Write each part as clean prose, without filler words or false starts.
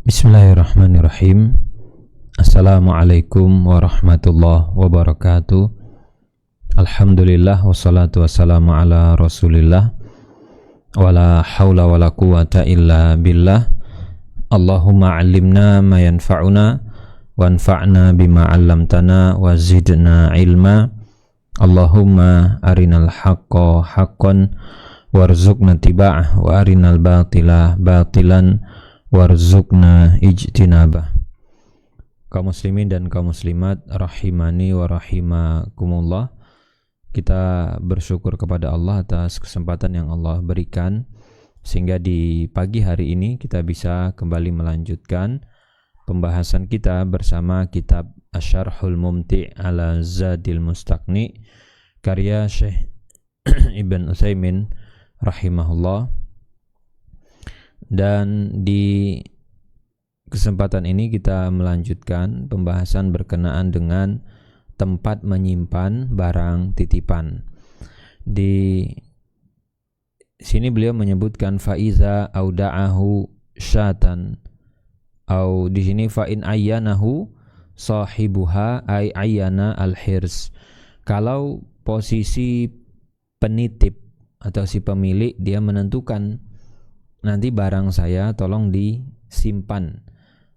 Bismillahirrahmanirrahim. Assalamualaikum warahmatullahi wabarakatuh. Alhamdulillah wassalatu wassalamu ala rasulillah. Wala hawla wala quwata illa billah. Allahumma allimna ma yanfa'una wanfa'na bima 'allamtana wa zidna ilma. Allahumma arinal haqqa haqqan warzuqna tiba'ah wa arinal batila batilan warzuqna ijtinabah. Kaum muslimin dan kaum muslimat rahimani wa rahimakumullah, kita bersyukur kepada Allah atas kesempatan yang Allah berikan sehingga di pagi hari ini kita bisa kembali melanjutkan pembahasan kita bersama kitab Asy-Syarhul Mumti' ala Zadil Mustaqni karya Syekh Ibn Utsaimin rahimahullah. Dan di kesempatan ini kita melanjutkan pembahasan berkenaan dengan tempat menyimpan barang titipan. Di sini beliau menyebutkan faiza auda'ahu syatan, atau di sini fa'in ayyanahu sahibuha ay ayyana al-hirs. Kalau posisi penitip atau si pemilik dia menentukan nanti barang saya tolong disimpan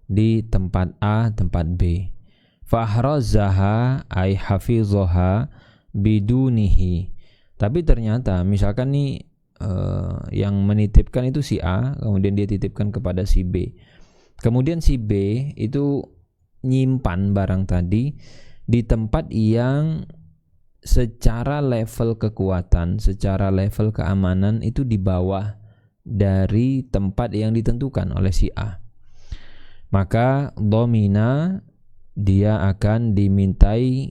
di tempat A, tempat B. Fahrazaha ay hafizaha bidunihi. Tapi ternyata misalkan nih yang menitipkan itu si A, kemudian dia titipkan kepada si B. Kemudian si B itu nyimpan barang tadi di tempat yang secara level kekuatan, secara level keamanan itu di bawah dari tempat yang ditentukan oleh si A. Maka domina, dia akan dimintai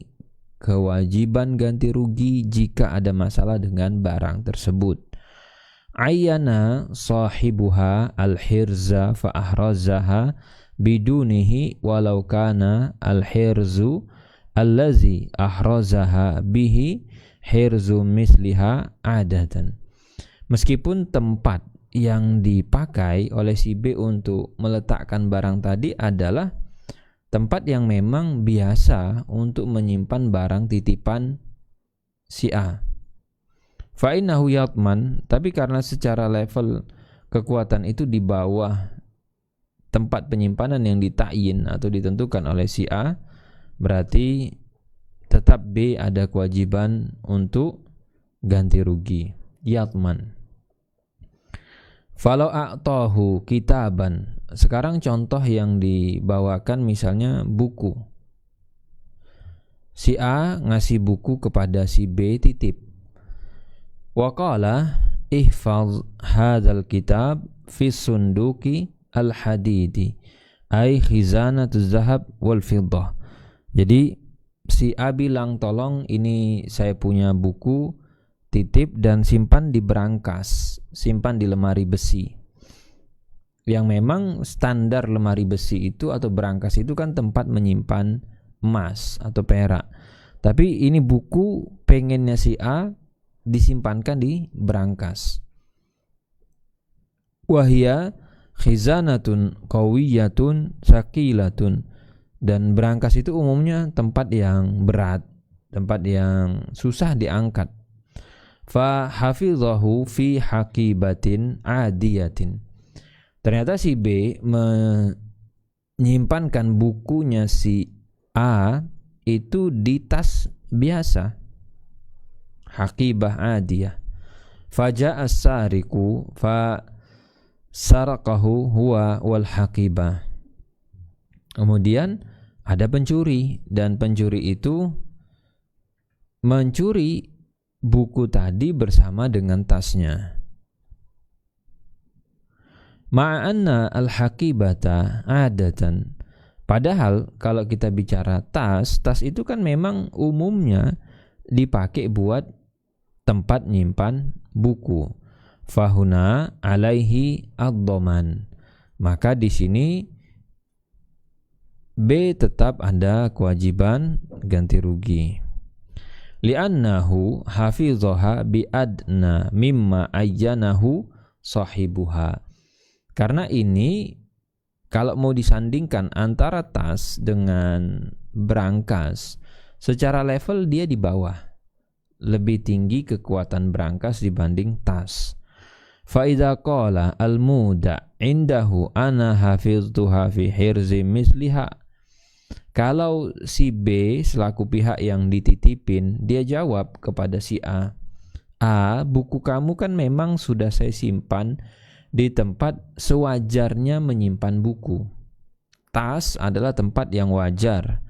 kewajiban ganti rugi jika ada masalah dengan barang tersebut. Ayyana sahibuha al-hirza fa ahrazaha bidunihi walau kana al-hirzu allazi ahrazaha bihi hirzu misliha adatan. Meskipun tempat yang dipakai oleh si B untuk meletakkan barang tadi adalah tempat yang memang biasa untuk menyimpan barang titipan si A. Fa'innahu yatman, tapi karena secara level kekuatan itu di bawah tempat penyimpanan yang ditakyin atau ditentukan oleh si A, berarti tetap B ada kewajiban untuk ganti rugi. Yatman. Falau a'tahu kitaban. Sekarang contoh yang dibawakan misalnya buku. Si A ngasih buku kepada si B titip. Wa qala ihfaz hadzal kitab fi sunduki al-hadidi ay khizanatuz zahab wal fiddah. Jadi si A bilang, tolong ini saya punya buku, titip dan simpan di berangkas, simpan di lemari besi. Yang memang standar lemari besi itu atau berangkas itu kan tempat menyimpan emas atau perak. Tapi ini buku pengennya si A disimpankan di berangkas. Wahia khizanatun qawiyatun saqilatun. Dan berangkas itu umumnya tempat yang berat, tempat yang susah diangkat. Fa hafizahu fi haqibatin adiyatin. Ternyata si B menyimpankan bukunya si A itu di tas biasa, haqibah adiyah. Faja'a as-sariqu fa saraqahu huwa wal haqibah. Kemudian ada pencuri, dan pencuri itu mencuri buku tadi bersama dengan tasnya. Ma'anna al-haqibata adatan. Padahal kalau kita bicara tas itu kan memang umumnya dipakai buat tempat nyimpan buku. Fahuna alaihi ad-dhaman. Maka di sini B tetap ada kewajiban ganti rugi. Li'annahu hafizaha bi'adna mimma ayyanahu sahibuha. Karena ini kalau mau disandingkan antara tas dengan brankas, secara level dia di bawah. Lebih tinggi kekuatan brankas dibanding tas. Fa idza qala al-muda indahu ana hafiztuha fi hirzi misliha. Kalau si B selaku pihak yang dititipin, dia jawab kepada si A, A, buku kamu kan memang sudah saya simpan di tempat sewajarnya menyimpan buku. Tas adalah tempat yang wajar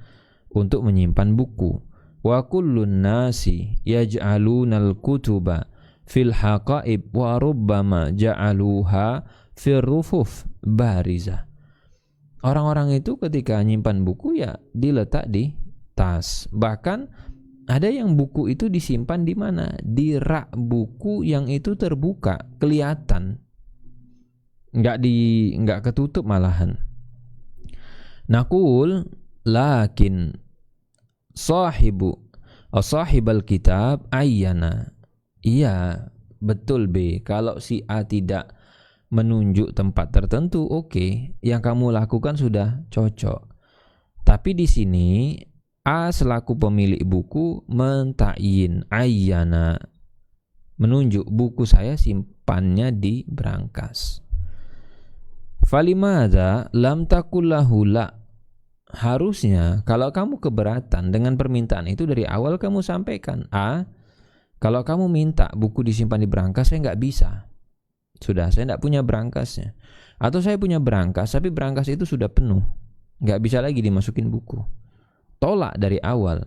untuk menyimpan buku. Wa kullun nasi yaj'alunal kutuba fil haqaib wa rubbama ja'aluha fir rufuf barizah. Orang-orang itu ketika nyimpan buku ya diletak di tas. Bahkan ada yang buku itu disimpan di mana? Di rak buku yang itu terbuka, kelihatan. Enggak ketutup malahan. Naqul lakin sahibal kitab ayyana. Iya, betul B. Kalau si A tidak menunjuk tempat tertentu, oke, yang kamu lakukan sudah cocok. Tapi di sini A selaku pemilik buku mentakyin, ayyana, menunjuk buku saya simpannya di brankas. Falimada lam takullahu la. Harusnya kalau kamu keberatan dengan permintaan itu dari awal kamu sampaikan, A, kalau kamu minta buku disimpan di brankas saya nggak bisa. Sudah, saya tidak punya brankasnya. Atau saya punya brankas, tapi brankas itu sudah penuh, nggak bisa lagi dimasukin buku. Tolak dari awal.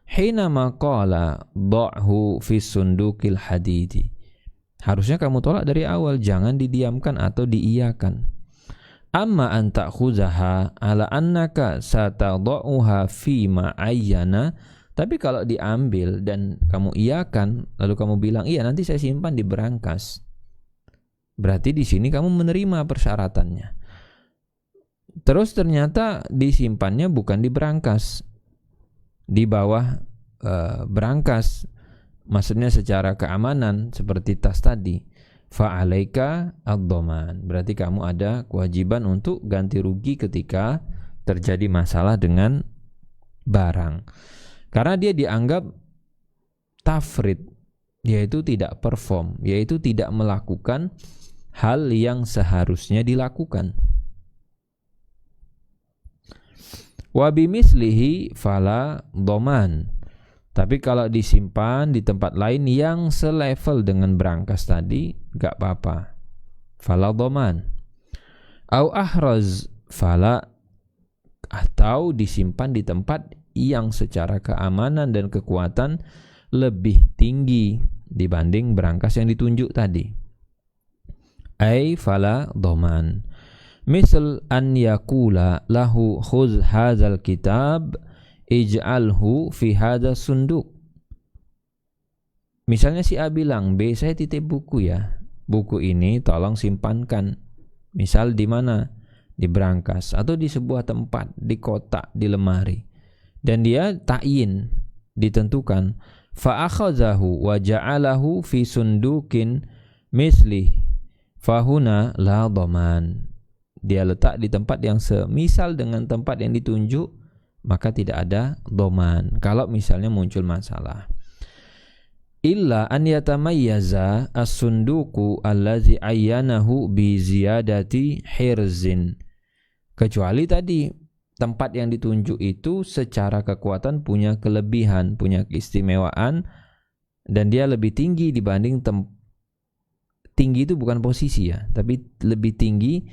Hina maqala dha'hu fi sundukil hadidi. Harusnya kamu tolak dari awal, jangan didiamkan atau diiyakan. Amma an ta'khuzaha ala annaka satadha'uha fi ma ayyana. Tapi kalau diambil dan kamu iyakan, lalu kamu bilang, iya nanti saya simpan di brankas. Berarti di sini kamu menerima persyaratannya. Terus ternyata disimpannya bukan di brankas, di bawah brankas. Maksudnya secara keamanan seperti tas tadi. Fa'alaika ad-dhaman. Berarti kamu ada kewajiban untuk ganti rugi ketika terjadi masalah dengan barang. Karena dia dianggap tafrid, yaitu tidak perform, yaitu tidak melakukan hal yang seharusnya dilakukan. Wa bimislihi fala dhaman. Tapi kalau disimpan di tempat lain yang selevel dengan brankas tadi, enggak apa-apa. Fala dhaman. Au ahraz fala, atau disimpan di tempat yang secara keamanan dan kekuatan lebih tinggi dibanding brankas yang ditunjuk tadi. Ay fala dhaman. Misal an yakula lahu khudh hadzal kitab ij'alhu fi hadzal sunduk. Misalnya si A bilang, B, saya titip buku ya. Buku ini tolong simpankan. Misal di mana? Di brankas atau di sebuah tempat, di kotak, di lemari. Dan dia ta'yin, ditentukan. Fa akhadhahu wa ja'alahu fi sundukin misli fahuna la dhaman. Dia letak di tempat yang semisal dengan tempat yang ditunjuk, maka tidak ada dhaman kalau misalnya muncul masalah. Illa an yatamayyaza as-sunduku allazi ayyanahu bi ziyadati hirzin. Kecuali tadi tempat yang ditunjuk itu secara kekuatan punya kelebihan, punya keistimewaan, dan dia lebih tinggi dibanding tinggi itu bukan posisi ya, tapi lebih tinggi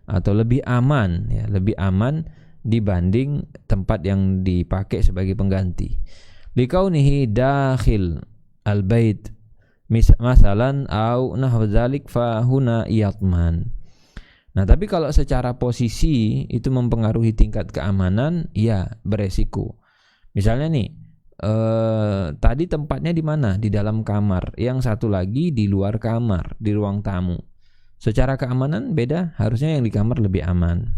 atau lebih aman ya, lebih aman dibanding tempat yang dipakai sebagai pengganti. Likaunihi dakhil al-bait masalan au nahwa dzalik fa huna yatman. Nah, tapi kalau secara posisi itu mempengaruhi tingkat keamanan, ya beresiko. Misalnya nih, tadi tempatnya di mana? Di dalam kamar. Yang satu lagi di luar kamar, di ruang tamu. Secara keamanan beda, harusnya yang di kamar lebih aman.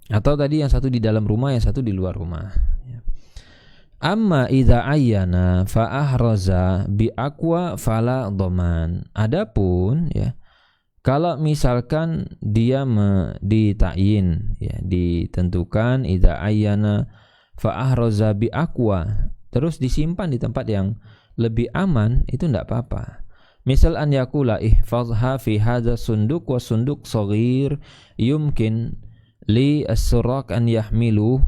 Atau tadi yang satu di dalam rumah, yang satu di luar rumah. Amma idza ayyana fa ahraza bi aqwa fala dhaman. Adapun ya, Kalau misalkan dia ditakyin, ya, ditentukan idza ayyana fa ahraza bi aqwa, terus disimpan di tempat yang lebih aman, itu enggak apa-apa. Misal an yakula ihfazha fi hadza sunduk wa sunduk shaghir yumkin li as-suraq an yahmilu.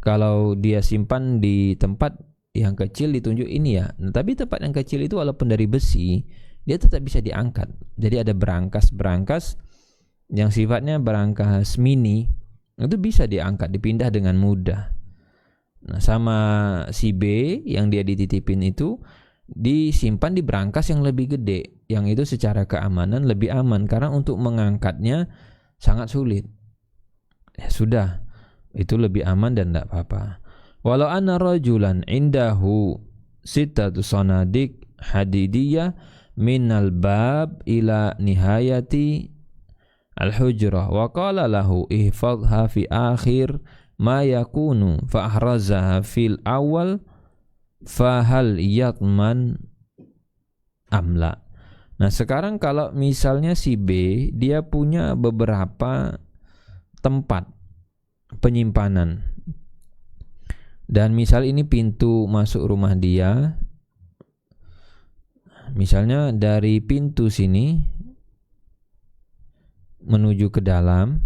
Kalau dia simpan di tempat yang kecil ditunjuk ini ya. Nah, tapi tempat yang kecil itu walaupun dari besi, dia tetap bisa diangkat. Jadi ada berangkas-berangkas yang sifatnya berangkas mini, itu bisa diangkat, dipindah dengan mudah. Nah, sama si B yang dia dititipin itu disimpan di berangkas yang lebih gede, yang itu secara keamanan lebih aman karena untuk mengangkatnya sangat sulit. Ya sudah, itu lebih aman dan tidak apa-apa. Walau anna rajulan indahu sittatu sanadik hadidiyah minal bab ila nihayati al-hujrah wa qala lahu ihfadha fi akhir ma yakunu fa ahrazaha fil awal fa hal yatman amla. Nah, sekarang kalau misalnya si B dia punya beberapa tempat penyimpanan, dan misal ini pintu masuk rumah dia, misalnya dari pintu sini menuju ke dalam,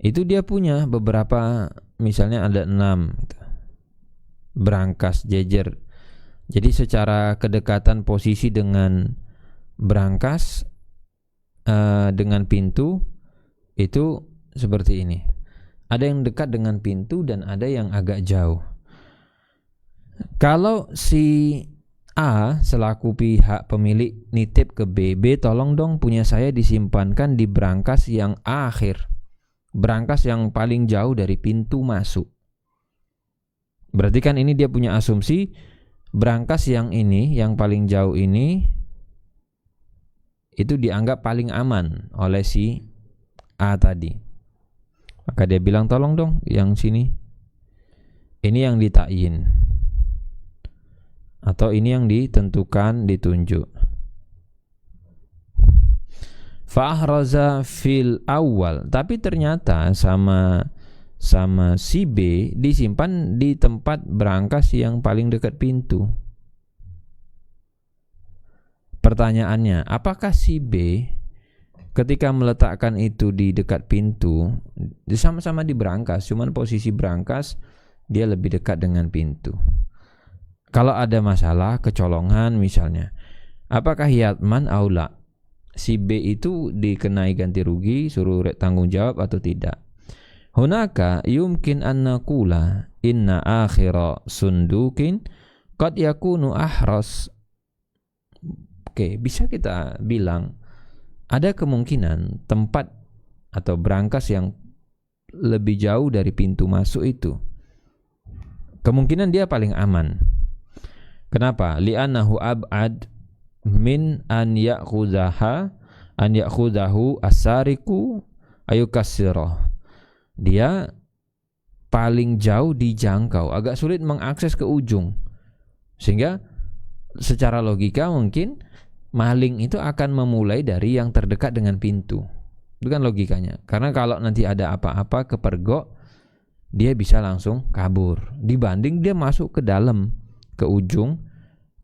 itu dia punya beberapa, misalnya ada 6 berangkas jejer. Jadi secara kedekatan posisi dengan berangkas dengan pintu itu seperti ini. Ada yang dekat dengan pintu dan ada yang agak jauh. Kalau si A selaku pihak pemilik nitip ke B, B tolong dong punya saya disimpankan di berangkas yang akhir, berangkas yang paling jauh dari pintu masuk. Berarti kan ini dia punya asumsi berangkas yang ini, yang paling jauh ini, itu dianggap paling aman oleh si A tadi. Maka dia bilang tolong dong yang sini, ini yang ditakyin, atau ini yang ditentukan, ditunjuk. Fa'ahraza fil awal, tapi ternyata sama si B disimpan di tempat berangkas yang paling dekat pintu. Pertanyaannya, apakah si B ketika meletakkan itu di dekat pintu, sama-sama di berangkas, cuman posisi berangkas dia lebih dekat dengan pintu. Kalau ada masalah kecolongan misalnya, apakah yatman aula? Si B itu dikenai ganti rugi, suruh tanggung jawab atau tidak? Hunaka yumkin an naqula inna akhira sundukin qad yakunu ahras. Oke, bisa kita bilang ada kemungkinan tempat atau berangkas yang lebih jauh dari pintu masuk itu, kemungkinan dia paling aman. Kenapa? Li'annahu ab'ad min an ya'khudahu as-sariqu ayukassirah. Dia paling jauh dijangkau, agak sulit mengakses ke ujung, sehingga secara logika mungkin maling itu akan memulai dari yang terdekat dengan pintu. Itu kan logikanya. Karena kalau nanti ada apa-apa kepergok, dia bisa langsung kabur, dibanding dia masuk ke dalam, ke ujung.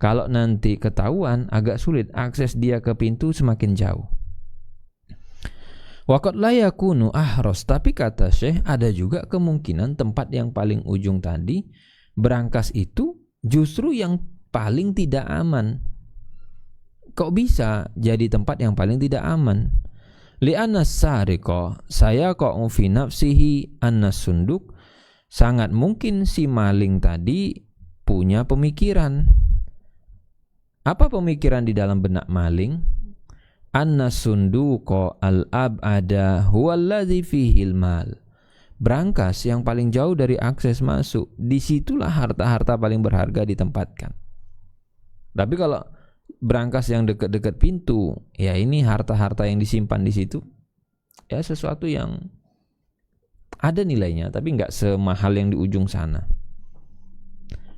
Kalau nanti ketahuan, agak sulit akses dia ke pintu, semakin jauh. Waqad la yakunu ahras, tapi kata Syekh ada juga kemungkinan tempat yang paling ujung tadi, berangkas itu justru yang paling tidak aman. Kok bisa jadi tempat yang paling tidak aman? Li'anna sariqa sayaqa'u fi nafsihi anna sunduk, sangat mungkin si maling tadi punya pemikiran. Apa pemikiran di dalam benak maling? Anna sunduqa al-ab'ada huwallazi fihil mal. Berangkas yang paling jauh dari akses masuk, disitulah harta-harta paling berharga ditempatkan. Tapi kalau berangkas yang dekat-dekat pintu, ya ini harta-harta yang disimpan di situ, ya sesuatu yang ada nilainya, tapi nggak semahal yang di ujung sana.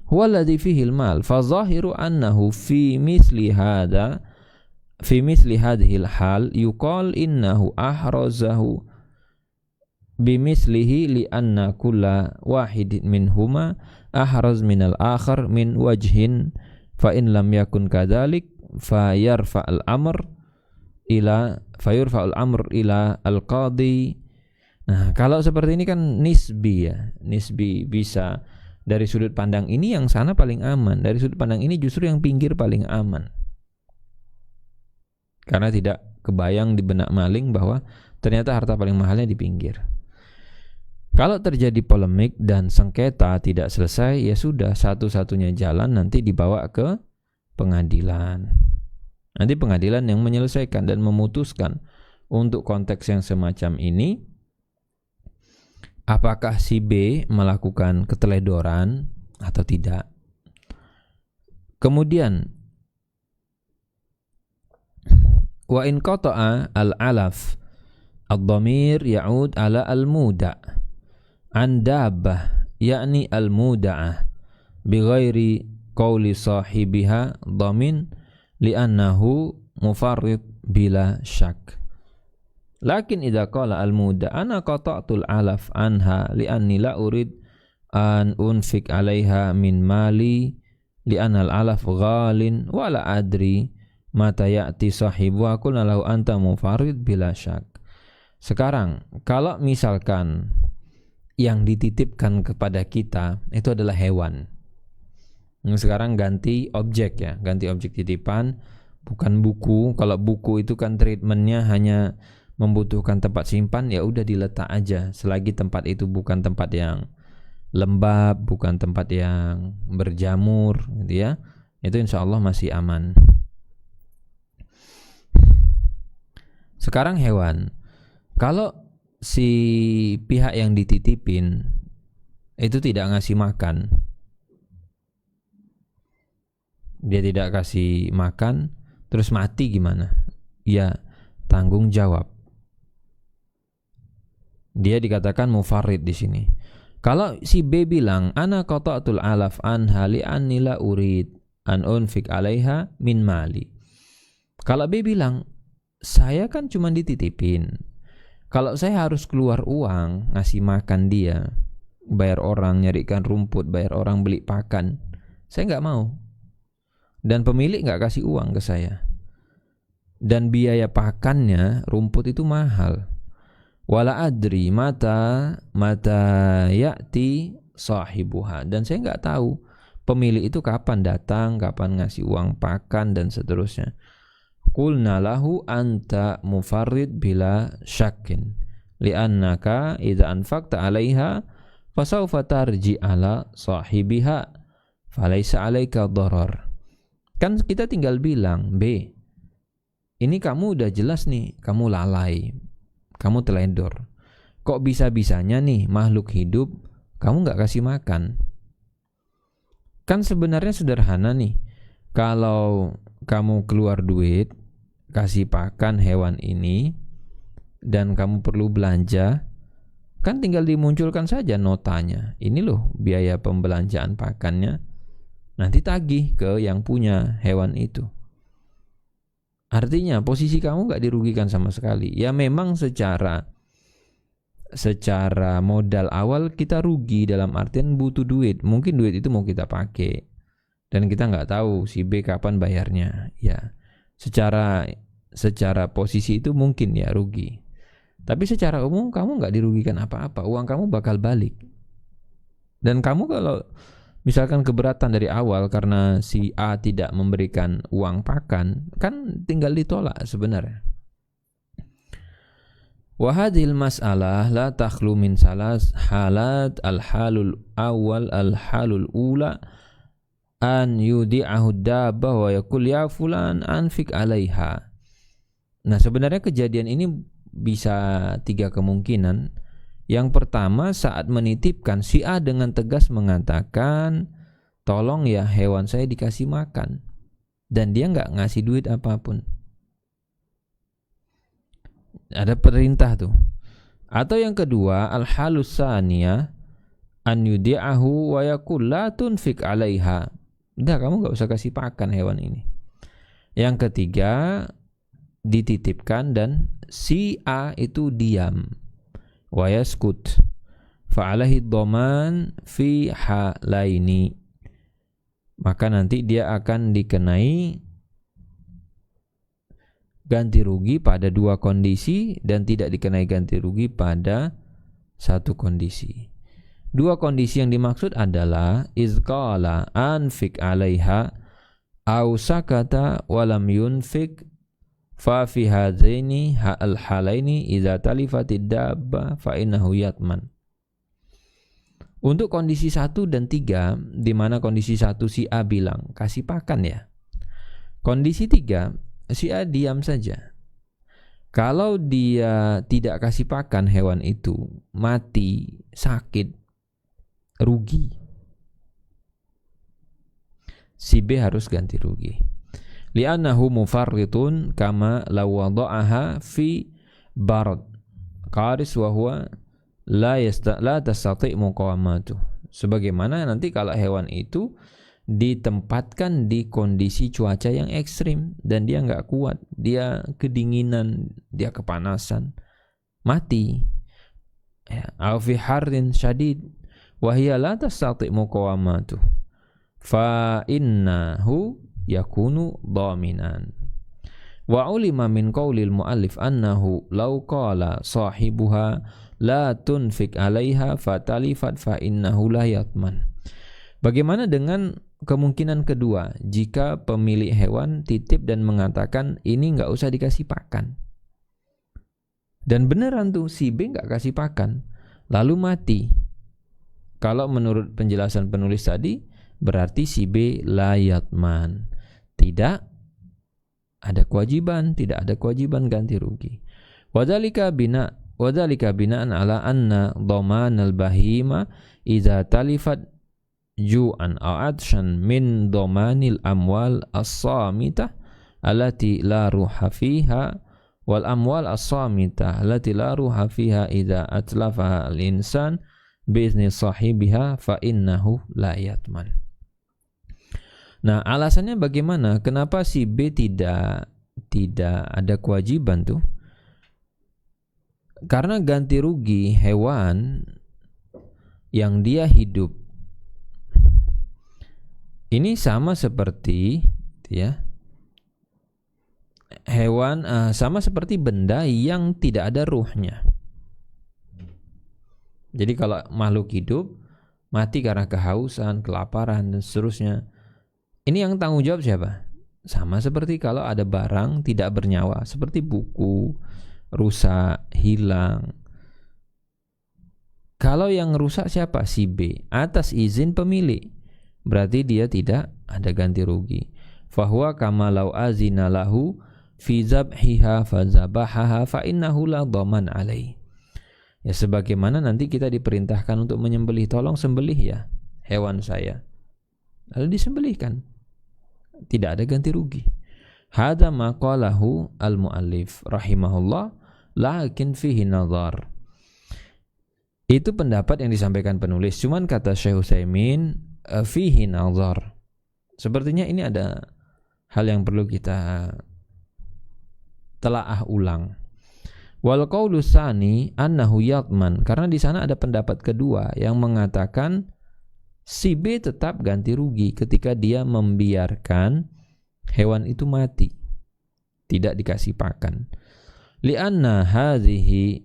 Huwallazi fihil mal, fa zahiru annahu fi misli hadza fi misli hadhil hal yuqal innahu ahrazahu bimislihi li anna kulla wahidin minhuma ahraz minal akhar min wajhin fa in lam yakun kadzalik fayurfa'ul amr ila al-qadhi. Nah, kalau seperti ini kan nisbi ya. Nisbi bisa dari sudut pandang ini yang sana paling aman, dari sudut pandang ini justru yang pinggir paling aman. Karena tidak kebayang di benak maling bahwa ternyata harta paling mahalnya di pinggir. Kalau terjadi polemik dan sengketa tidak selesai, ya sudah, satu-satunya jalan nanti dibawa ke pengadilan. Nanti pengadilan yang menyelesaikan dan memutuskan untuk konteks yang semacam ini, apakah si B melakukan keteledoran atau tidak. Kemudian wa in qata'a al-alaf ad-dhamir ya'ud ala al-muda' an dabbah yakni al-muda'ah bighairi qawli sahibiha dhamin li'annahu mufarrid bila syak. Lakin idza qala al-muda' ana qata'tul alaf anha li'anni la urid an unfik 'alaiha min mali li'anna al-alaf ghalin wa la adri mata ya'ti sahibu wa qulna lahu anta mufarrid bila syak. Sekarang kalau misalkan yang dititipkan kepada kita itu adalah hewan. Sekarang ganti objek ya, ganti objek titipan, bukan buku. Kalau buku itu kan treatmentnya hanya membutuhkan tempat simpan, ya udah diletak aja. Selagi tempat itu bukan tempat yang lembab, bukan tempat yang berjamur, gitu ya, itu insya Allah masih aman. Sekarang hewan, kalau si pihak yang dititipin itu tidak ngasih makan, dia tidak kasih makan, terus mati gimana? Ya tanggung jawab. Dia dikatakan mufarrid di sini. Kalau si B bilang ana qata'tul alaf anha li anni la urid an unfik 'alaiha min mali. Kalau B bilang saya kan cuma dititipin. Kalau saya harus keluar uang ngasih makan dia, bayar orang nyarikan rumput, bayar orang beli pakan, saya nggak mau. Dan pemilik nggak kasih uang ke saya. Dan biaya pakannya rumput itu mahal. Wala adri mata ya'ti sahibuha, dan saya nggak tahu pemilik itu kapan datang, kapan ngasih uang pakan dan seterusnya. Qulna lahu anta mufarrid bila syakkin li'annaka idza anfaqta 'alaiha fasawfa tarji 'ala sahibiha falaysa 'alaika dharar. Kan kita tinggal bilang, B, ini kamu udah jelas nih, kamu lalai, kamu teledor. Kok bisa-bisanya nih makhluk hidup kamu gak kasih makan? Kan sebenarnya sederhana nih. Kalau kamu keluar duit, kasih pakan hewan ini, dan kamu perlu belanja, kan tinggal dimunculkan saja notanya. Ini loh biaya pembelanjaan pakannya. Nanti tagih ke yang punya hewan itu. Artinya posisi kamu gak dirugikan sama sekali. Ya memang secara modal awal kita rugi, dalam artian butuh duit. Mungkin duit itu mau kita pakai dan kita gak tahu si B kapan bayarnya. Ya secara posisi itu mungkin ya rugi. Tapi secara umum kamu gak dirugikan apa-apa. Uang kamu bakal balik. Dan kamu kalau misalkan keberatan dari awal karena si A tidak memberikan uang pakan, kan tinggal ditolak sebenarnya. Wa hadhil mas'alah la takhlu min salas halat al-halul awal al-halul ula an yudi'ahu dabba wa yaqul ya fulan anfik 'alaiha. Nah, sebenarnya kejadian ini bisa 3 kemungkinan. Yang pertama, saat menitipkan, si A dengan tegas mengatakan, tolong ya hewan saya dikasih makan. Dan dia nggak ngasih duit apapun. Ada perintah tuh. Atau yang kedua, al-halus saniyah an yudi'ahu wa yaqul la tunfik 'alaiha. Udah, kamu nggak usah kasih pakan hewan ini. Yang ketiga, dititipkan dan si A itu diam. Wa yaskut fa alaihi dhaman fi halaini, maka nanti dia akan dikenai ganti rugi pada dua kondisi dan tidak dikenai ganti rugi pada satu kondisi. Dua kondisi yang dimaksud adalah izqala anfik alaiha au sakata walam yunfik fa fi hadzaini al halaini idza talifatid dabba fa innahu yatman. Untuk kondisi 1 dan 3, di mana kondisi 1 si A bilang kasih pakan ya. Kondisi 3 si A diam saja. Kalau dia tidak kasih pakan hewan itu, mati, sakit, rugi, si B harus ganti rugi. Li'annahu mufarritun kama law wada'aha fi barad qaris wa huwa la tastati' muqawamatu. Sebagaimana nanti kalau hewan itu ditempatkan di kondisi cuaca yang ekstrim dan dia nggak kuat, dia kedinginan, dia kepanasan, mati. Au fi harrin syadid wa hiya la tastati' muqawamatu fa innahu yakunu dhaminan. Wa ulima min qaulil muallif annahu law qala sahibuha la tunfik 'alaiha fatalifat fa innahu la yatman. Bagaimana dengan kemungkinan kedua, jika pemilik hewan titip dan mengatakan ini nggak usah dikasih pakan, dan beneran tuh si B nggak kasih pakan lalu mati? Kalau menurut penjelasan penulis tadi berarti si B la yatman, tidak ada kewajiban ganti rugi. Wadzalika bina'an ala anna dhaman al-bahima idza talifat ju'an aw atshan min dhamanil amwal as-samitah allati la ruha fiha wal amwal as-samitah allati la ruha fiha idza atlafaha al-insan bi izni sahibiha fa innahu la yatman. Nah, alasannya bagaimana? Kenapa si B tidak ada kewajiban tuh? Karena ganti rugi hewan yang dia hidup ini sama seperti ya hewan sama seperti benda yang tidak ada ruhnya. Jadi kalau makhluk hidup mati karena kehausan, kelaparan dan seterusnya, ini yang tanggung jawab siapa? Sama seperti kalau ada barang tidak bernyawa seperti buku rusak, hilang. Kalau yang rusak siapa? Si B atas izin pemilik. Berarti dia tidak ada ganti rugi. Fahuwa kama law azina lahu fi zabhiha fazabahaha fa innahu la dhaman alaihi. Ya sebagaimana nanti kita diperintahkan untuk menyembelih, tolong sembelih ya hewan saya. Lalu disembelihkan. Tidak ada ganti rugi. Hadza ma qalahu al-muallif rahimahullah lakin fihi nazar. Itu pendapat yang disampaikan penulis, cuman kata Syekh Utsaimin fihi nazar. Sepertinya ini ada hal yang perlu kita telaah ulang. Wal qaulu tsani annahu yatman, karena di sana ada pendapat kedua yang mengatakan si B tetap ganti rugi ketika dia membiarkan hewan itu mati, tidak dikasih pakan. Lianna hadhihi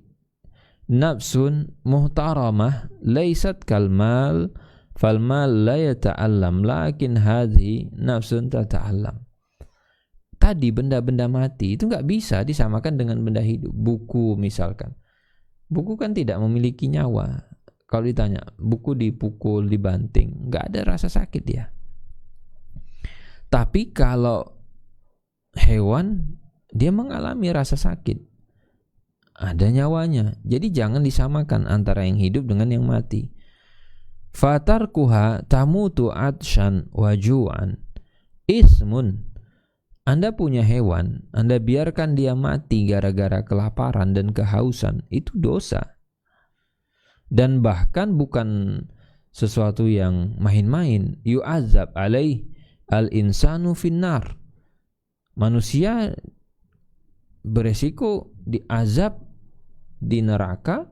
nafsun muhtaramah laysat kalmal falmal la yata'allam lakin hadhihi nafsun tata'allam. Tadi benda-benda mati itu nggak bisa disamakan dengan benda hidup. Buku misalkan, buku kan tidak memiliki nyawa. Kalau ditanya, buku dipukul, dibanting, nggak ada rasa sakit ya. Tapi kalau hewan, dia mengalami rasa sakit, ada nyawanya. Jadi jangan disamakan antara yang hidup dengan yang mati. Fatarkuha tamutu atshan wajuan ismun. Anda punya hewan, Anda biarkan dia mati gara-gara kelaparan dan kehausan, itu dosa. Dan bahkan bukan sesuatu yang main-main. Yu'adzab alaih al-insanu finnar. Manusia beresiko diazab di neraka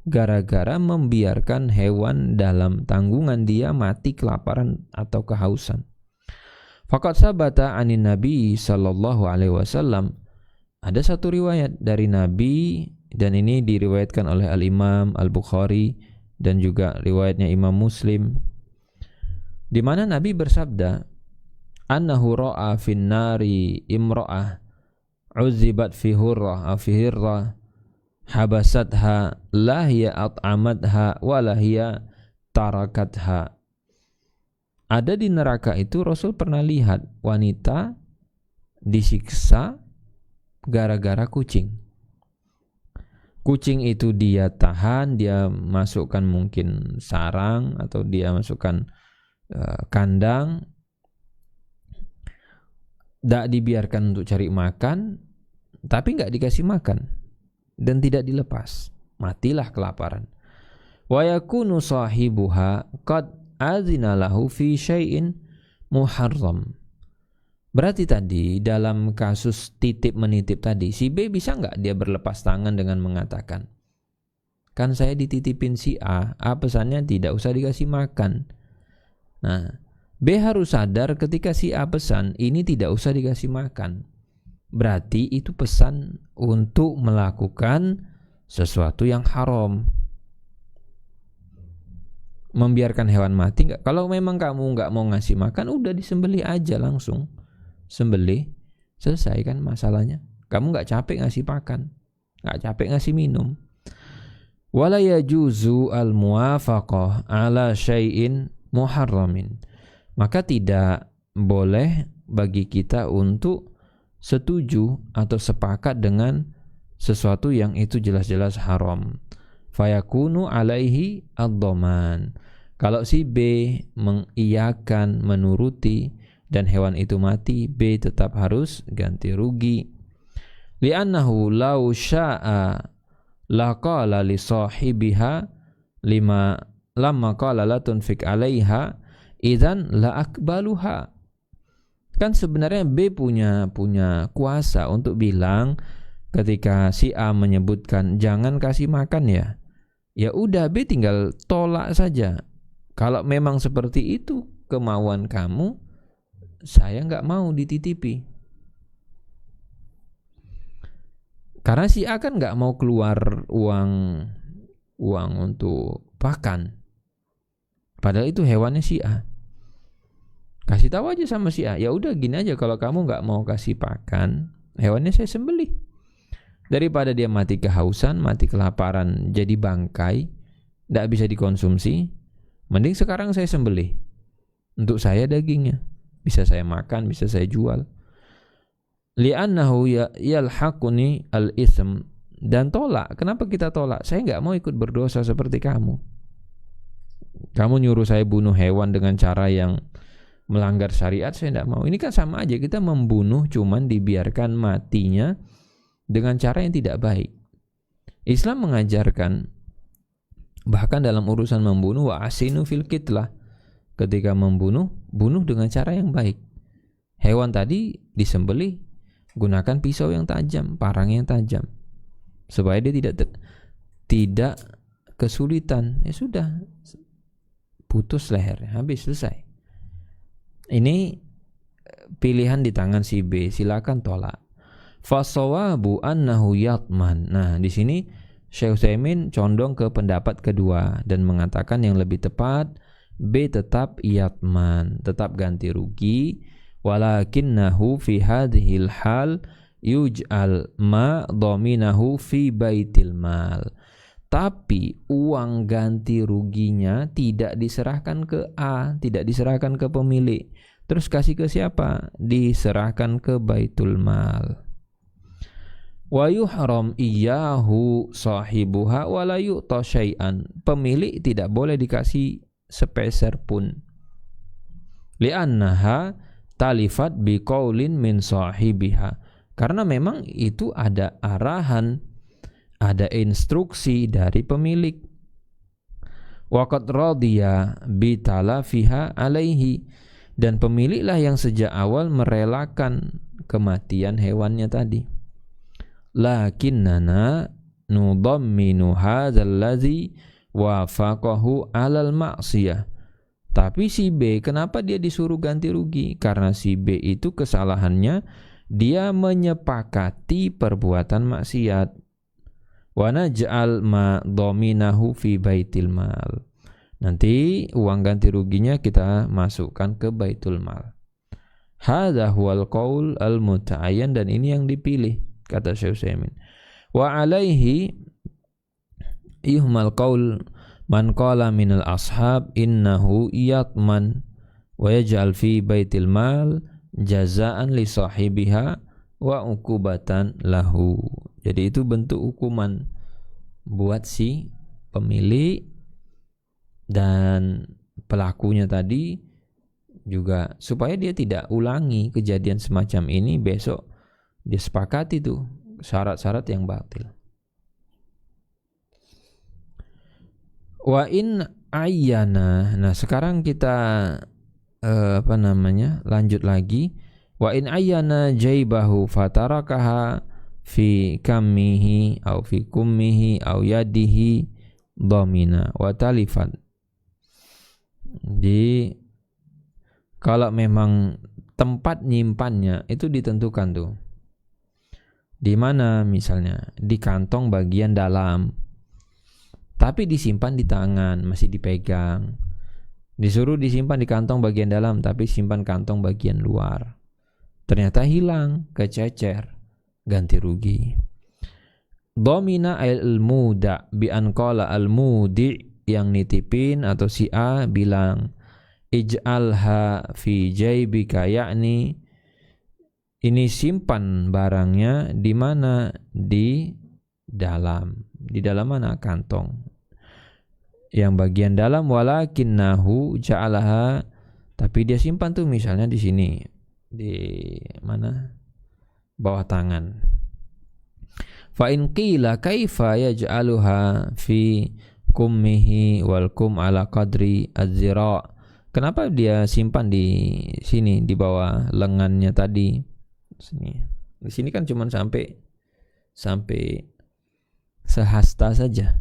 gara-gara membiarkan hewan dalam tanggungan dia mati kelaparan atau kehausan. Faqad sabata anin Nabi sallallahu alaihi wasallam, ada satu riwayat dari Nabi, dan ini diriwayatkan oleh Al-Imam Al-Bukhari dan juga riwayatnya Imam Muslim, di mana Nabi bersabda, annahu ra'a fin nari imra'ah uzibat fi hurrah fi hirrah habasatha la hiya at'amatha wa la hiya tarakatha. Ada di neraka itu Rasul pernah lihat wanita disiksa gara-gara kucing. Kucing itu dia tahan, dia masukkan mungkin sarang atau dia masukkan kandang, tidak dibiarkan untuk cari makan, tapi nggak dikasih makan dan tidak dilepas, matilah kelaparan. Wa yakunu sahibuha qad azina lahu fi syai'in muharram. Berarti tadi dalam kasus titip menitip tadi, si B bisa nggak dia berlepas tangan dengan mengatakan, kan saya dititipin si A pesannya tidak usah dikasih makan. Nah, B harus sadar ketika si A pesan ini tidak usah dikasih makan, berarti itu pesan untuk melakukan sesuatu yang haram. Membiarkan hewan mati nggak? Kalau memang kamu nggak mau ngasih makan, udah disembelih aja langsung. Sembelih, selesai kan masalahnya. Kamu nggak capek ngasih pakan, nggak capek ngasih minum. Wala yajuzu al-muwafaqah ala syai'in muharramin. Maka tidak boleh bagi kita untuk setuju atau sepakat dengan sesuatu yang itu jelas-jelas haram. Fayakunu alaihi ad-dhaman. Kalau si B mengiyakan, menuruti, dan hewan itu mati, B tetap harus ganti rugi. Li'annahu law sya'a laqala li sahibiha lamma qala la tunfik 'alaiha idzan la akbaluha. Kan sebenarnya B punya kuasa untuk bilang ketika si A menyebutkan jangan kasih makan ya udah B tinggal tolak saja. Kalau memang seperti itu kemauan kamu, saya nggak mau dititipi. Karena si A kan nggak mau keluar uang untuk pakan. Padahal itu hewannya si A. Kasih tahu aja sama si A, ya udah gini aja, kalau kamu nggak mau kasih pakan, hewannya saya sembelih. Daripada dia mati kehausan, mati kelaparan, jadi bangkai, nggak bisa dikonsumsi, mending sekarang saya sembelih. Untuk saya dagingnya. Bisa saya makan, bisa saya jual. Li'annahu yalhaquni al-ism. Dan tolak. Kenapa kita tolak? Saya nggak mau ikut berdosa seperti kamu. Kamu nyuruh saya bunuh hewan dengan cara yang melanggar syariat, saya nggak mau. Ini kan sama aja, kita membunuh cuman dibiarkan matinya dengan cara yang tidak baik. Islam mengajarkan bahkan dalam urusan membunuh, wa asinu fil qitlah. Ketika membunuh, bunuh dengan cara yang baik. Hewan tadi disembelih, gunakan pisau yang tajam, parang yang tajam, supaya dia tidak kesulitan. Ya sudah, putus lehernya, habis, selesai. Ini pilihan di tangan si B, silakan tolak. Fasawabu annahu yatman. Nah, di sini Syekh Utsaimin condong ke pendapat kedua dan mengatakan yang lebih tepat B tetap yatman, tetap ganti rugi, walakinnahu fi hadhil hal yuj'al ma dhaminahu fi baitil mal. Tapi uang ganti ruginya tidak diserahkan ke A, tidak diserahkan ke pemilik. Terus kasih ke siapa? Diserahkan ke baitul mal. Wa yuhram iyyahu sahibuha wa la yu'ta syai'an. Pemilik tidak boleh dikasih sepeser pun. Li'annaha talifat biqaulin min sahibiha. Karena memang itu ada arahan, ada instruksi dari pemilik. Waqad radiya bitalafiha alaihi. Dan pemiliklah yang sejak awal merelakan kematian hewannya tadi. lakinnana nudamminu hadzal ladzi wafaqahu 'alal ma'siyah. Tapi si B, kenapa dia disuruh ganti rugi? Karena si B itu kesalahannya dia menyepakati perbuatan maksiat. Wa naj'al ma dhaminahu fi baitil mal. Nanti uang ganti ruginya kita masukkan ke baitul mal. Hadza huwal qaul al muta'ayyan, dan ini yang dipilih kata Syekh Utsaimin. Wa alaihi yuhmal qaul man qala minal ashab innahu yatman wa yaj'al fi baitil mal jazaan li sahibiha wa uqubatan lahu. Jadi itu bentuk hukuman buat si pemilik dan pelakunya tadi juga, supaya dia tidak ulangi kejadian semacam ini besok. Dia sepakati tuh syarat-syarat yang batil. Wa in ayyana. Nah, sekarang kita lanjut lagi. Wa in ayyana jaibahu fatarakaha fi kammihi au fi kummihi au yadihi dhamina wa talifat. Jadi kalau memang tempat nyimpannya itu ditentukan tuh. Di mana misalnya? Di kantong bagian dalam. Tapi disimpan di tangan, masih dipegang. Disuruh disimpan di kantong bagian dalam, tapi simpan kantong bagian luar. Ternyata hilang, kececer, ganti rugi. Dhamina al-muda bi an qala al-mudi, yang nitipin atau si A bilang ij'alha fi jaybika, yakni ini simpan barangnya di mana? Di dalam. Di dalam mana? Kantong yang bagian dalam. Walakinnahu ja'alaha, tapi dia simpan tuh misalnya di sini, di mana? Bawah tangan. Fa in qila kaifa yaj'aluha fi kummihi wal kum ala qadri az-zira'. Kenapa dia simpan di sini, di bawah lengannya tadi? Sini. Di sini kan cuma sampai sehasta saja.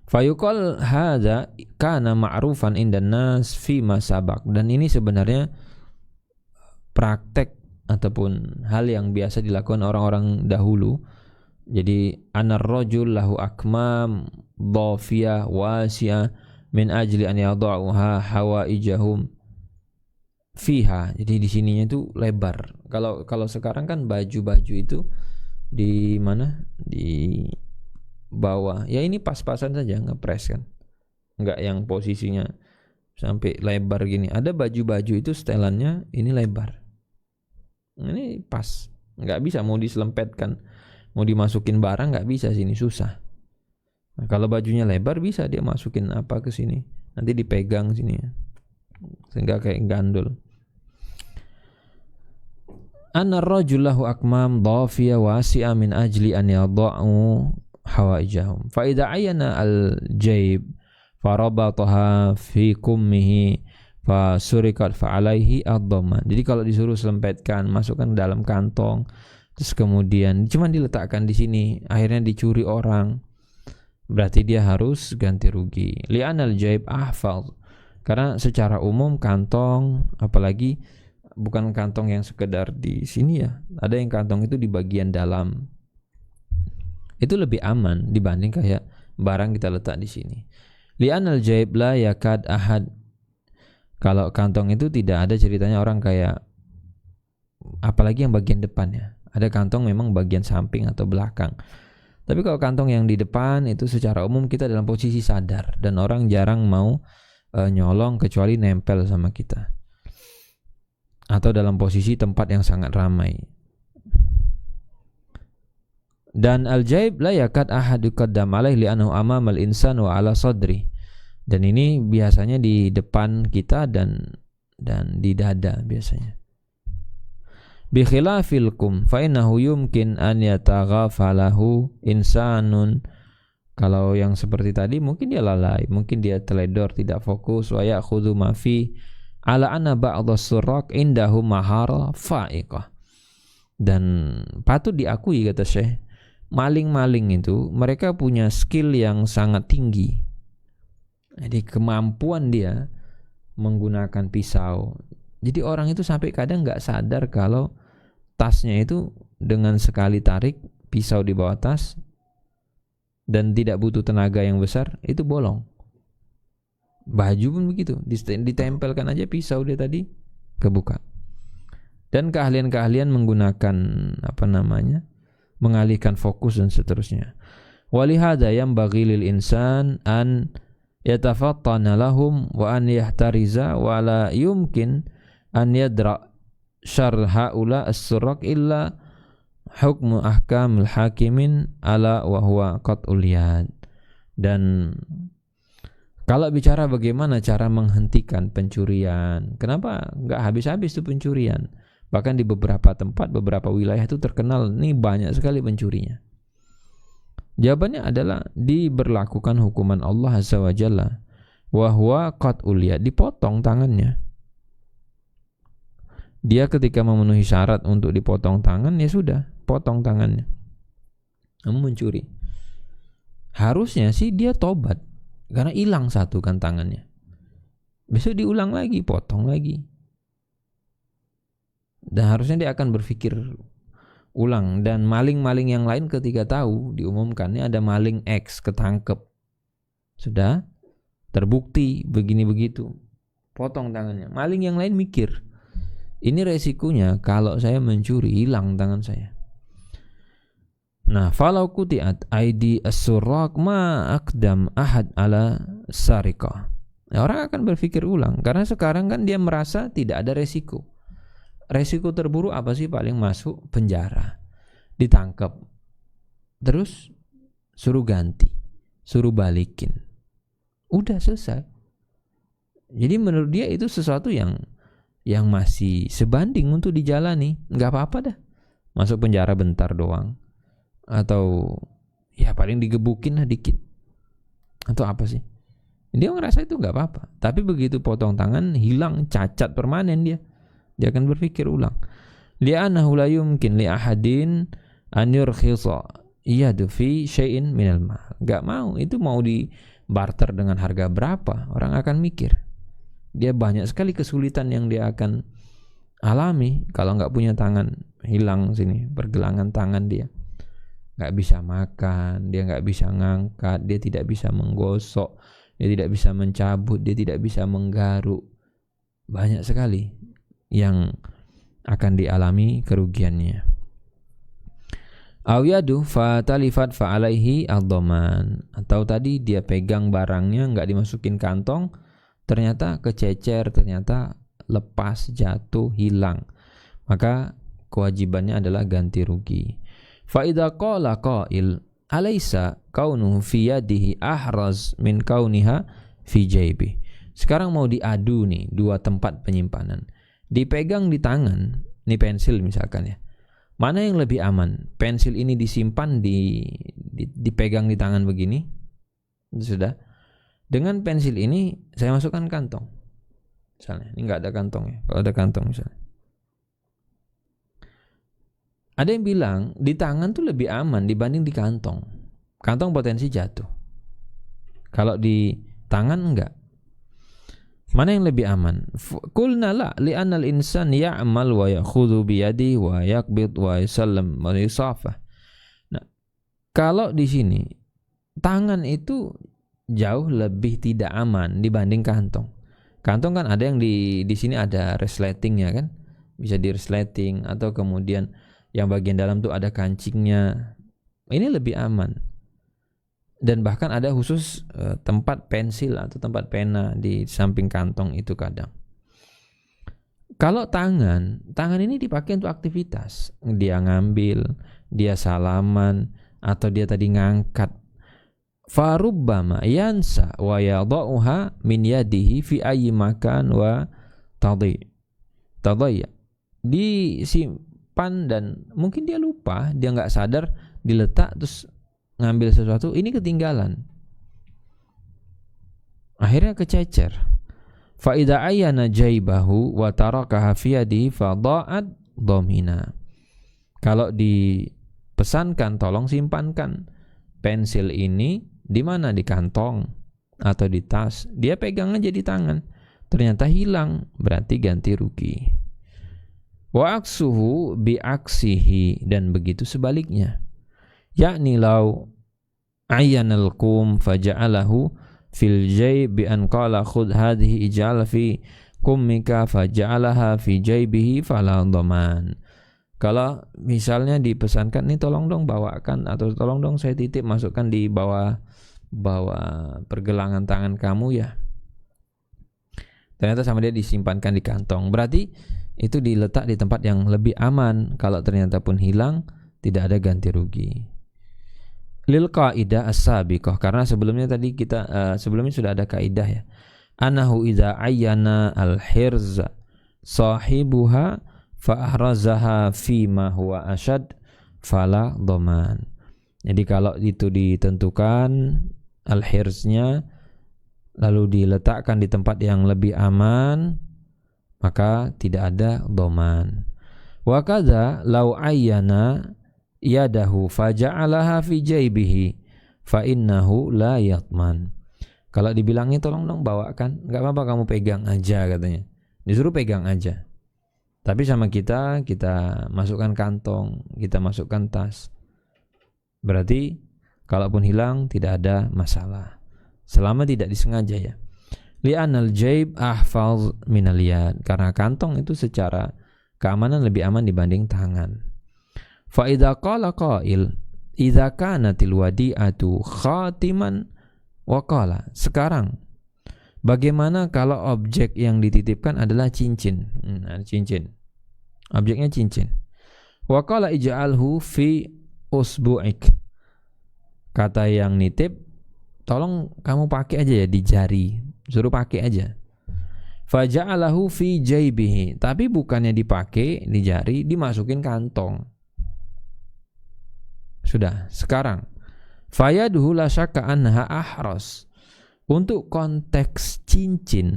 Fayuqal hadza kana ma'rufan indan nas fi ma sabaq, dan ini sebenarnya praktek ataupun hal yang biasa dilakukan orang-orang dahulu. Jadi anar rajul lahu akmam dhafiyah wasi'ah min ajli an yadha'uha hawaijahum fiha. Jadi di sininya itu lebar. Kalau sekarang kan baju-baju itu di mana? Di bawah. Ya ini pas-pasan saja, ngepres kan. Enggak yang posisinya sampai lebar gini. Ada baju-baju itu setelannya ini lebar. Ini pas. Enggak bisa mau diselempetkan, mau dimasukin barang enggak bisa, sini susah. Nah, kalau bajunya lebar bisa dia masukin apa ke sini. Nanti dipegang sini ya. Sehingga kayak gandul. Anna rajulahu akmam dhafiya wasi'a min ajli an yadha'u hawaijahum. Fa idza ayana al-jayb farabataha fi kummihi fa surikat fa alaihi ad-dhamman. Jadi kalau disuruh selempetkan, masukkan dalam kantong, terus kemudian cuma diletakkan di sini, akhirnya dicuri orang, berarti dia harus ganti rugi. Li'anal jayb ahfaz. Karena secara umum kantong, apalagi bukan kantong yang sekedar di sini ya, ada yang kantong itu di bagian dalam, itu lebih aman dibanding kayak barang kita letak di sini. Li'anal jaib la yakad ahad. Kalau kantong itu tidak ada ceritanya orang kayak, apalagi yang bagian depannya. Ada kantong memang bagian samping atau belakang. Tapi kalau kantong yang di depan itu secara umum kita dalam posisi sadar dan orang jarang mau nyolong kecuali nempel sama kita atau dalam posisi tempat yang sangat ramai. Dan al-jaib la yakad ahad yuqaddam alaih li'annahu amamal insan wa ala sadri. Dan ini biasanya di depan kita dan di dada biasanya. Bi khilafil kum fa innahu yumkin an yataghafalahu insanun. Kalau yang seperti tadi mungkin dia lalai, mungkin dia teledor, tidak fokus, wa ya'khudhu ma fi ala anna ba'dha surrak indahu mahara fa'iqah. Dan patut diakui, kata Syekh, maling-maling itu mereka punya skill yang sangat tinggi. Jadi kemampuan dia menggunakan pisau. Jadi orang itu sampai kadang gak sadar kalau tasnya itu dengan sekali tarik pisau di bawah tas dan tidak butuh tenaga yang besar, itu bolong. Baju pun begitu, ditempelkan aja pisau dia tadi, kebuka. Dan keahlian-keahlian menggunakan mengalihkan fokus dan seterusnya. Walihada yanbaghi lil insan an yatafattana lahum wa an yahtariza wa la yumkin an yadra syarr haula as-surrak illa hukmu ahkamil hakimin ala wa huwa qat'ul yad. Dan kalau bicara bagaimana cara menghentikan pencurian, kenapa nggak habis-habis itu pencurian? Bahkan di beberapa tempat, beberapa wilayah itu terkenal nih banyak sekali pencurinya. Jawabannya adalah diberlakukan hukuman Allah Azza wa Jalla, wa huwa qat'ul yad, dipotong tangannya. Dia ketika memenuhi syarat untuk dipotong tangan, ya sudah, potong tangannya. Kamu mencuri, harusnya sih dia tobat, karena hilang satu kan tangannya. Besok diulang lagi, potong lagi. Dan harusnya dia akan berpikir ulang. Dan maling-maling yang lain ketika tahu diumumkan ini ada maling X ketangkep, sudah terbukti begini begitu, potong tangannya. Maling yang lain mikir, ini resikonya kalau saya mencuri hilang tangan saya. Nah, falau quti'at aidi as-surrak ma aqdam ahad ala sariqah. Nah, orang akan berpikir ulang karena sekarang kan dia merasa tidak ada resiko. Resiko terburuk apa sih? Paling masuk penjara, ditangkap, terus suruh ganti, suruh balikin, udah selesai. Jadi menurut dia itu sesuatu yang masih sebanding untuk dijalani. Nggak apa-apa dah, masuk penjara bentar doang, atau ya paling digebukin lah dikit, atau apa sih. Dia ngerasa itu nggak apa-apa. Tapi begitu potong tangan, hilang, cacat permanen dia akan berpikir ulang. Li'annahu la yumkin li ahadin an yurkhisa yadu fi syai'in minal mal. Enggak mau, itu mau di barter dengan harga berapa, orang akan mikir. Dia banyak sekali kesulitan yang dia akan alami kalau enggak punya tangan, hilang sini pergelangan tangan dia. Enggak bisa makan, dia enggak bisa ngangkat, dia tidak bisa menggosok, dia tidak bisa mencabut, dia tidak bisa menggaruk. Banyak sekali yang akan dialami kerugiannya. Aw yadu fatalifat fa'alaihi ad-dhaman, atau tadi dia pegang barangnya enggak dimasukin kantong, ternyata kececer, ternyata lepas, jatuh, hilang, maka kewajibannya adalah ganti rugi. Fa idza qala qail alaysa kaunuhu fi yadihi ahraz min kauniha fi jaybi. Sekarang mau diadu nih dua tempat penyimpanan. Dipegang di tangan, ini pensil misalkan ya. Mana yang lebih aman? Pensil ini disimpan dipegang di tangan begini, sudah. Dengan pensil ini saya masukkan kantong. Misalnya, ini enggak ada kantong ya. Kalau ada kantong misalnya. Ada yang bilang di tangan tuh lebih aman dibanding di kantong. Kantong potensi jatuh. Kalau di tangan enggak. Mana yang lebih aman? Qulna la li'anna al-insan ya'mal wa ya'khudhu bi yadihi wa yaqbid wa yusallam wa yusafah. Nah, kalau di sini tangan itu jauh lebih tidak aman dibanding kantong. Kantong kan ada yang di sini ada resletingnya kan? Bisa di resleting, atau kemudian yang bagian dalam tuh ada kancingnya. Ini lebih aman. Dan bahkan ada khusus tempat pensil atau tempat pena di samping kantong itu kadang. Kalau tangan ini dipakai untuk aktivitas. Dia ngambil, dia salaman, atau dia tadi ngangkat. Farubbama yansa wa yadauha min yadihi fi ayyi makan wa tadayya. Disimpan dan mungkin dia lupa, dia nggak sadar, diletak terus ngambil sesuatu, ini ketinggalan, akhirnya kececer. Fa idza ayyana jaybahu wa tarakaha fi yadihi fa da'at dhamina. Kalau dipesankan tolong simpankan pensil ini di mana, di kantong atau di tas, dia pegang aja di tangan, ternyata hilang, berarti ganti rugi. Wa aksuhu bi aksihi, dan begitu sebaliknya, yakni lau ayyanal qum faja'alahu fil jayb bi an qala khudh hadhihi ij'al fi kummika faja'alaha fi jaybihi fala dhaman. Kalau misalnya dipesankan, nih tolong dong bawakan, atau tolong dong saya titip masukkan di bawah pergelangan tangan kamu ya, ternyata sama dia disimpankan di kantong, berarti itu diletak di tempat yang lebih aman. Kalau ternyata pun hilang, tidak ada ganti rugi. Lil qaidah as-sabiqah, karena sebelumnya tadi kita sebelumnya sudah ada kaidah ya. Anahu idza ayyana al-hirz sahibuha fa ahrazaha fi ma huwa ashad fala dhaman. Jadi kalau itu ditentukan al-hirznya lalu diletakkan di tempat yang lebih aman, maka tidak ada dhaman. Wa kadza law ayyana yadahu faja'alaha fi jaybihi fa innahu la yatman. Kalau dibilangnya tolong dong bawakan, enggak apa-apa kamu pegang aja katanya. Disuruh pegang aja. Tapi sama kita masukkan kantong, kita masukkan tas. Berarti kalaupun hilang tidak ada masalah. Selama tidak disengaja ya. Li'anal jayb ahfaz minal yad, karena kantong itu secara keamanan lebih aman dibanding tangan. Fa idza qala qail idza kanatil wadi'atu khatiman wa qala, sekarang bagaimana kalau objek yang dititipkan adalah cincin? Cincin. Objeknya cincin. Wa qala ij'alhu fi usbu'ik. Kata yang nitip, tolong kamu pakai aja ya di jari. Suruh pakai aja. Faja'alahu fi jaybihi, tapi bukannya dipakai di jari, dimasukin kantong. Sudah, sekarang fayaduhu la syakka anha ahras. Untuk konteks cincin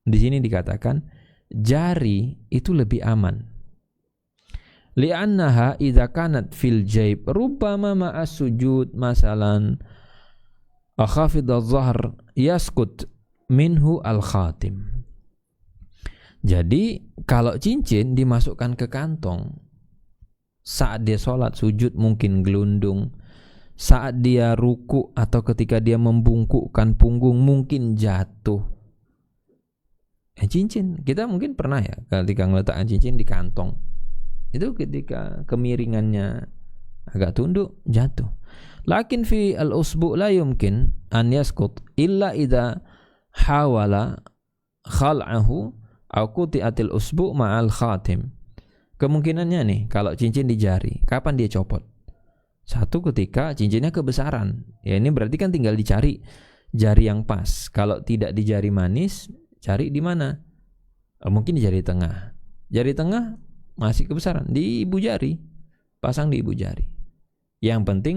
di sini dikatakan jari itu lebih aman. Li'annaha idza kanat fil jayb rubbama ma'as sujud masalan akhafid adh-dhahr yaskut minhu al-khatim. Jadi kalau cincin dimasukkan ke kantong, saat dia sholat sujud mungkin gelundung, saat dia ruku atau ketika dia membungkukkan punggung mungkin jatuh. Cincin, kita mungkin pernah ya ketika meletakkan cincin di kantong, itu ketika kemiringannya agak tunduk jatuh. Lakin fi al-usbu' la yumkin an yaskut illa idza hawala khal'ahu aw quti'atil usbu' ma'al khatim. Kemungkinannya nih kalau cincin di jari, kapan dia copot? Satu, ketika cincinnya kebesaran. Ya ini berarti kan tinggal dicari jari yang pas. Kalau tidak di jari manis, cari di mana? Mungkin di jari tengah. Jari tengah masih kebesaran, di ibu jari. Pasang di ibu jari. Yang penting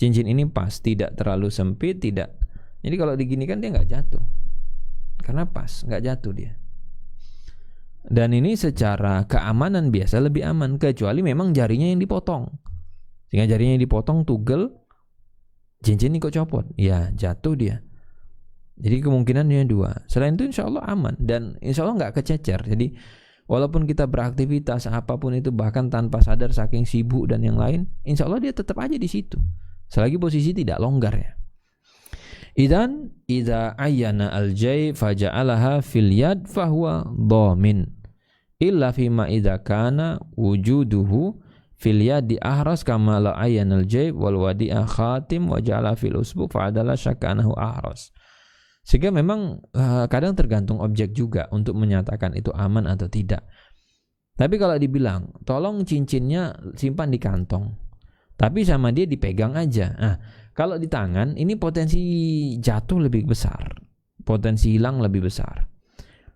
cincin ini pas, tidak terlalu sempit, tidak. Jadi kalau diginikan dia nggak jatuh. Karena pas, nggak jatuh dia. Dan ini secara keamanan biasa lebih aman, kecuali memang jarinya yang dipotong. Sehingga jarinya yang dipotong tugel, cincin ini kok copot, ya jatuh dia. Jadi kemungkinannya dua. Selain itu insya Allah aman, dan insya Allah nggak kececer. Jadi walaupun kita beraktivitas apapun itu, bahkan tanpa sadar saking sibuk dan yang lain, insya Allah dia tetap aja di situ. Selagi posisi tidak longgar ya. Idan idza ayyana al-jay faja'alaha fil yad fahuwa dhamin illa fima idza kana wujuduhu fil yadi ahras kama la ayyana al-jay wal wadi'a khatim wa ja'ala fil usbu fa'adala syakka annahu ahras. Sehingga memang kadang tergantung objek juga untuk menyatakan itu aman atau tidak. Tapi kalau dibilang tolong cincinnya simpan di kantong, tapi sama dia dipegang aja. Nah, kalau di tangan ini potensi jatuh lebih besar, potensi hilang lebih besar.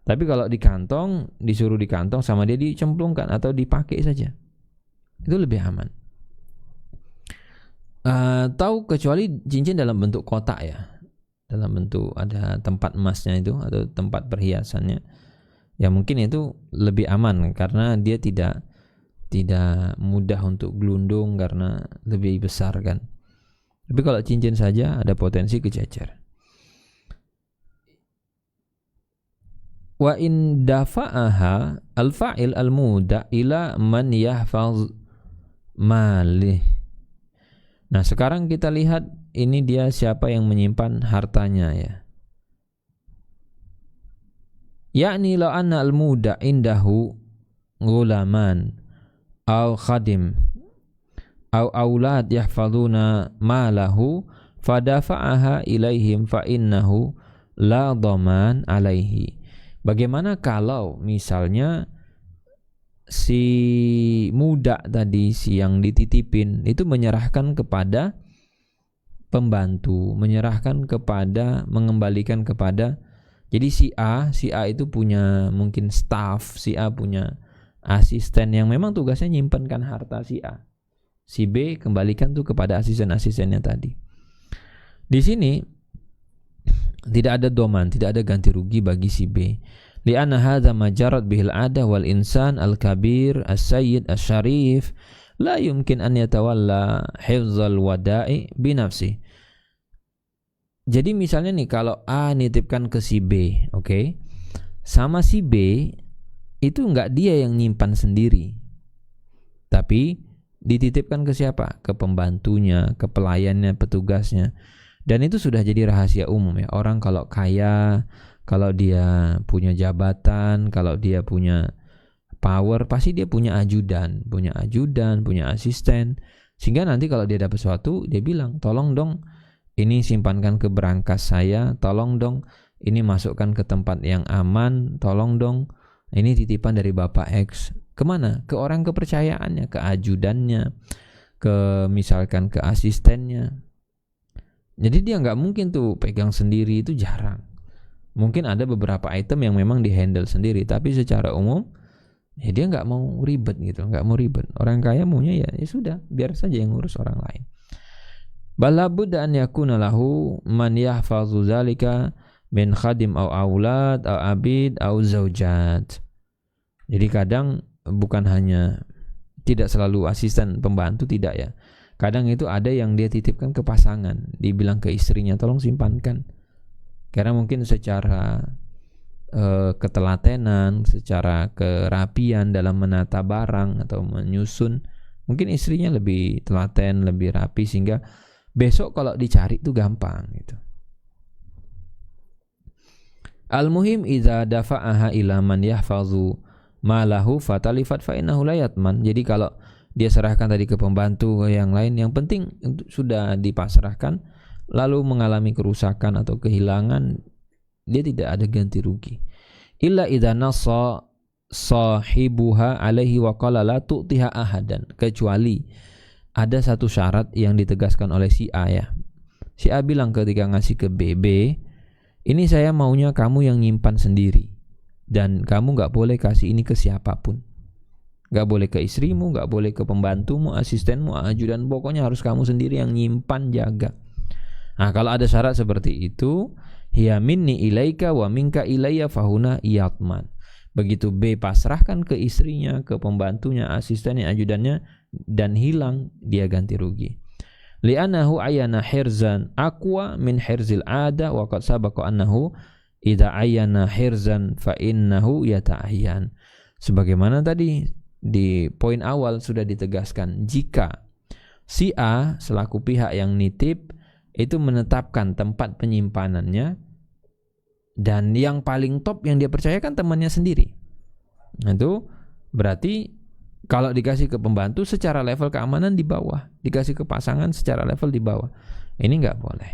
Tapi kalau di kantong, disuruh di kantong sama dia dicemplungkan atau dipakai saja, itu lebih aman. Tahu kecuali cincin dalam bentuk kotak ya, dalam bentuk ada tempat emasnya itu atau tempat perhiasannya, ya mungkin itu lebih aman karena dia tidak tidak mudah untuk gelundung karena lebih besar kan. Tapi kalau cincin saja ada potensi kececer. Wa in dafa'aha al-fa'il al-muda ila man yahfaz malih. Nah, sekarang kita lihat ini dia siapa yang menyimpan hartanya ya. Yakni law anna al-muda indahu ghulaman aw khadim aw aulad yahfazuna malahu fadafa'aha ilaihim fa innahu la dhaman alaihi. Bagaimana kalau misalnya si muda tadi, si yang dititipin itu menyerahkan kepada pembantu, mengembalikan kepada, jadi si A itu punya mungkin staff, si A punya asisten yang memang tugasnya nyimpenkan harta si A. Si B kembalikan tuh kepada asisten-asistennya tadi. Di sini tidak ada doman, tidak ada ganti rugi bagi si B. Li'anna hadza majarat bihil ada wal insan al-kabir as-sayyid as-syarif la yumkin an yatawalla hifdzal wada'i binafsi. Jadi misalnya nih kalau A nitipkan ke si B, oke? Sama si B itu enggak dia yang nyimpan sendiri. Tapi dititipkan ke siapa? Ke pembantunya, ke pelayannya, petugasnya. Dan itu sudah jadi rahasia umum ya. Orang kalau kaya, kalau dia punya jabatan, kalau dia punya power, pasti dia punya ajudan, punya asisten. Sehingga nanti kalau dia dapat sesuatu, dia bilang, tolong dong ini simpankan ke brankas saya, tolong dong ini masukkan ke tempat yang aman, tolong dong ini titipan dari Bapak X. Kemana? Ke orang kepercayaannya, ke ajudannya, misalkan ke asistennya. Jadi dia nggak mungkin tuh pegang sendiri, itu jarang. Mungkin ada beberapa item yang memang dihandle sendiri, tapi secara umum ya dia nggak mau ribet gitu, nggak mau ribet. Orang kaya maunya ya sudah, biar saja yang ngurus orang lain. Balabudda an yakuna lahu man yahfazu zalika min khadim au aulad au abid au zaujat. Jadi kadang bukan hanya, tidak selalu asisten pembantu, tidak ya. Kadang itu ada yang dia titipkan ke pasangan, dibilang ke istrinya tolong simpankan. Karena mungkin secara ketelatenan, secara kerapian dalam menata barang atau menyusun, mungkin istrinya lebih telaten, lebih rapi, sehingga besok kalau dicari itu gampang gitu. Al-muhim idza dafa'aha ila man yahfazu malahu fatalifat fa innahu la yatman. Jadi kalau dia serahkan tadi ke pembantu yang lain, yang penting sudah dipasrahkan, lalu mengalami kerusakan atau kehilangan, dia tidak ada ganti rugi. Illa idza nassa sahibuha alaihi wa qala la tu'tiha ahadan, kecuali ada satu syarat yang ditegaskan oleh si A ya. Si A bilang ketika ngasih ke B, ini saya maunya kamu yang nyimpan sendiri, dan kamu gak boleh kasih ini ke siapapun. Gak boleh ke istrimu, gak boleh ke pembantumu, asistenmu, ajudan, pokoknya harus kamu sendiri yang nyimpan, jaga. Nah, kalau ada syarat seperti itu, ya minni ilaika wa minka ilayya fahuna yatman. Begitu B pasrahkan ke istrinya, ke pembantunya, asistennya, ajudannya, dan hilang, dia ganti rugi. Li'annahu ayana hirzan aqwa min hirzil ada wa qad sabaqa annahu idza ayana hirzan fa innahu yata'ayyan. Sebagaimana tadi di poin awal sudah ditegaskan, jika si A selaku pihak yang nitip itu menetapkan tempat penyimpanannya, dan yang paling top yang dia percayakan temannya sendiri, itu berarti kalau dikasih ke pembantu secara level keamanan di bawah, dikasih ke pasangan secara level di bawah, ini nggak boleh.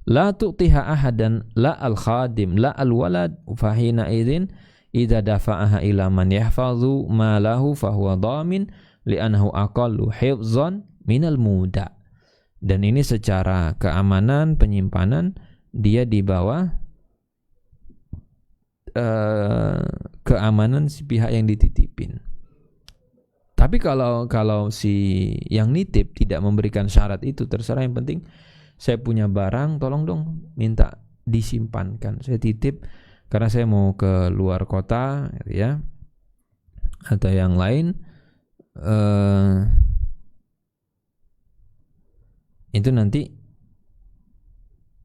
La tu'tiha ahadan la al-khadim la al-walad fahina idzin idza dafa'aha ila man yahfazu ma lahu fahuwa dhamin li'annahu aqallu hifzan minal muda. Dan ini secara keamanan penyimpanan dia di bawah keamanan si pihak yang dititipin. Tapi kalau si yang nitip tidak memberikan syarat itu, terserah, yang penting saya punya barang, tolong dong minta disimpankan. Saya titip karena saya mau ke luar kota ya, atau yang lain, itu nanti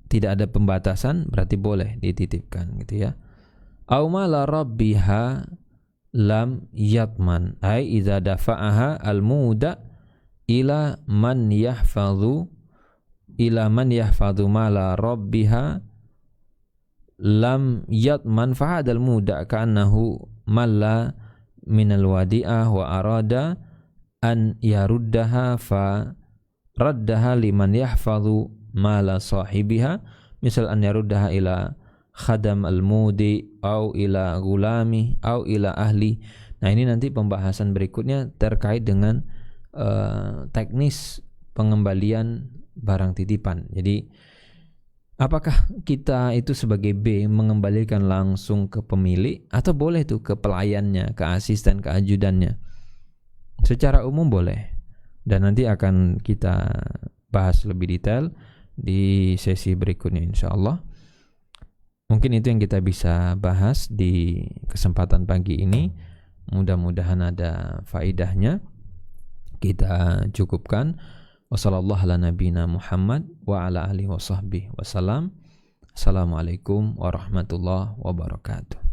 tidak ada pembatasan, berarti boleh dititipkan gitu ya. Au mala rabbiha lam yatman, ai idza dafa'aha al-muda ila man yahfazu mala rabbiha lam yatman fahadal muda ka'annahu malla minal wadi'ah wa arada an yaruddaha fa raddaha liman yahfazu mala sahibiha, misal an yaruddaha ila khadam al-mudi au ila gulami au ila ahli. Nah, ini nanti pembahasan berikutnya terkait dengan teknis pengembalian barang titipan. Jadi apakah kita itu sebagai B mengembalikan langsung ke pemilik atau boleh tuh ke pelayannya, ke asisten, ke ajudannya? Secara umum boleh. Dan nanti akan kita bahas lebih detail di sesi berikutnya insyaallah. Mungkin itu yang kita bisa bahas di kesempatan pagi ini. Mudah-mudahan ada faidahnya. Kita cukupkan. Wassallallahu ala nabiyina Muhammad wa ala alihi wa sahbihi wasallam. Assalamualaikum warahmatullahi wabarakatuh.